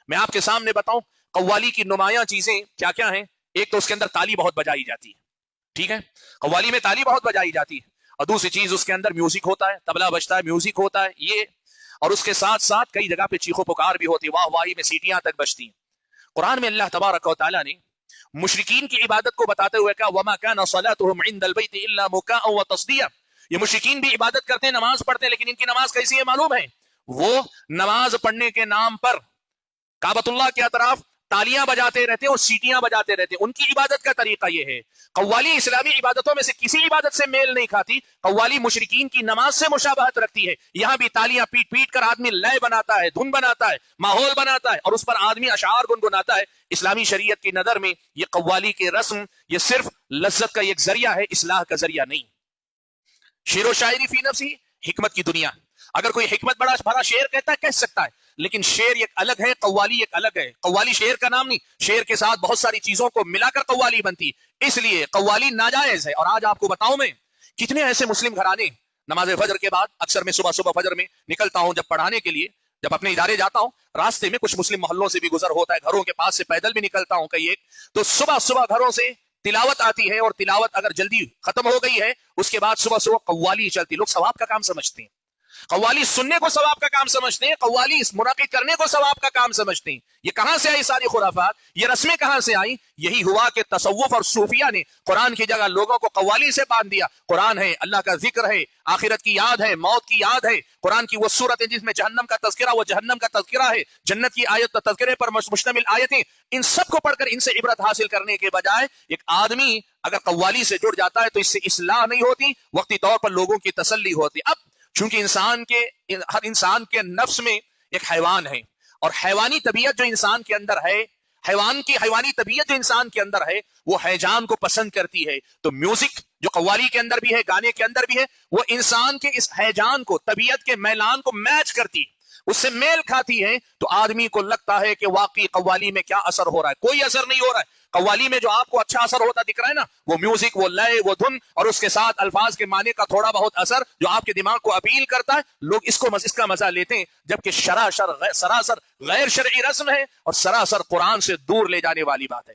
میں آپ کے سامنے بتاؤں قوالی کی نمایاں چیزیں کیا کیا ہیں. ایک تو اس کے اندر تالی بہت بجائی جاتی ہے. ٹھیک ہے, قوالی میں تالی بہت بجائی جاتی ہے. اور دوسری چیز اس کے اندر میوزک ہوتا ہے, تبلا بجتا ہے, میوزک ہوتا ہے یہ. اور اس کے ساتھ ساتھ کئی جگہ پہ چیخو پکار بھی ہوتی ہے, واہ واہی میں سیٹیاں تک بجتی ہیں. قرآن میں اللہ تبارک و تعالیٰ نے مشرکین کی عبادت کو بتاتے ہوئے کہا وما كان صلاتهم عند البيت الا مكاء وتصديا. یہ مشرکین بھی عبادت کرتے ہیں, نماز پڑھتے ہیں, لیکن ان کی نماز کیسی ہے معلوم ہے؟ وہ نماز پڑھنے کے نام پر کعبۃ اللہ کے اطراف تالیاں بجاتے رہتے ہیں اور سیٹیاں بجاتے رہتے ہیں. ان کی عبادت کا طریقہ یہ ہے. قوالی اسلامی عبادتوں میں سے کسی عبادت سے میل نہیں کھاتی. قوالی مشرکین کی نماز سے مشابہت رکھتی ہے. یہاں بھی تالیاں پیٹ پیٹ کر آدمی لے بناتا ہے, دھن بناتا ہے, ماحول بناتا ہے, اور اس پر آدمی اشعار گنگناتا ہے. اسلامی شریعت کی نظر میں یہ قوالی کے رسم یہ صرف لذت کا ایک ذریعہ ہے, اصلاح کا ذریعہ نہیں. شعر و شاعری فی نفسی حکمت کی دنیا. اگر کوئی حکمت بڑا بڑا شعر کہتا ہے کہہ سکتا ہے, لیکن شعر ایک الگ ہے, قوالی ایک الگ ہے. قوالی شعر کا نام نہیں, شعر کے ساتھ بہت ساری چیزوں کو ملا کر قوالی بنتی, اس لیے قوالی ناجائز ہے. اور آج آپ کو بتاؤں میں کتنے ایسے مسلم گھرانے نماز فجر کے بعد, اکثر میں صبح فجر میں نکلتا ہوں جب پڑھانے کے لیے, جب اپنے ادارے جاتا ہوں, راستے میں کچھ مسلم محلوں سے بھی گزر ہوتا ہے, گھروں کے پاس سے پیدل بھی نکلتا ہوں کئی ایک, تو صبح گھروں سے تلاوت آتی ہے, اور تلاوت اگر جلدی ختم ہو گئی ہے اس کے بعد صبح قوالی چلتی. لوگ ثواب کا کام سمجھتے ہیں, قوالی سننے کو ثواب کا کام سمجھتے ہیں, قوالی منعقد کرنے کو ثواب کا کام سمجھتے ہیں. یہ کہاں سے آئی ساری خرافات, یہ رسمیں کہاں سے آئیں؟ یہی ہوا کہ تصوف اور صوفیہ نے قرآن کی جگہ لوگوں کو قوالی سے باندھ دیا. قرآن ہے, اللہ کا ذکر ہے, آخرت کی یاد ہے, موت کی یاد ہے. قرآن کی وہ صورت ہے جس میں جہنم کا تذکرہ, وہ جہنم کا تذکرہ ہے, جنت کی آیت تذکرے پر مشتمل آیتیں. ان سب کو پڑھ کر ان سے عبرت حاصل کرنے کے بجائے ایک آدمی اگر قوالی سے جڑ جاتا ہے تو اس سے اصلاح نہیں ہوتی, وقتی طور پر لوگوں کی تسلی ہوتی. اب چونکہ ہر انسان کے نفس میں ایک حیوان ہے, اور حیوانی طبیعت جو انسان کے اندر ہے, حیوانی طبیعت جو انسان کے اندر ہے وہ ہیجان کو پسند کرتی ہے. تو میوزک جو قوالی کے اندر بھی ہے, گانے کے اندر بھی ہے, وہ انسان کے اس ہیجان کو, طبیعت کے میلان کو میچ کرتی ہے, اس سے میل کھاتی ہے. تو آدمی کو لگتا ہے کہ واقعی قوالی میں کیا اثر ہو رہا ہے. کوئی اثر نہیں ہو رہا ہے. قوالی میں جو آپ کو اچھا اثر ہوتا دکھ رہا ہے نا, وہ میوزک, وہ لے, وہ دھن, اور اس کے ساتھ الفاظ کے معنی کا تھوڑا بہت اثر جو آپ کے دماغ کو اپیل کرتا ہے, لوگ اس کا مزہ لیتے ہیں. جبکہ سراسر غیر شرعی رسم ہے اور سراسر قرآن سے دور لے جانے والی بات ہے.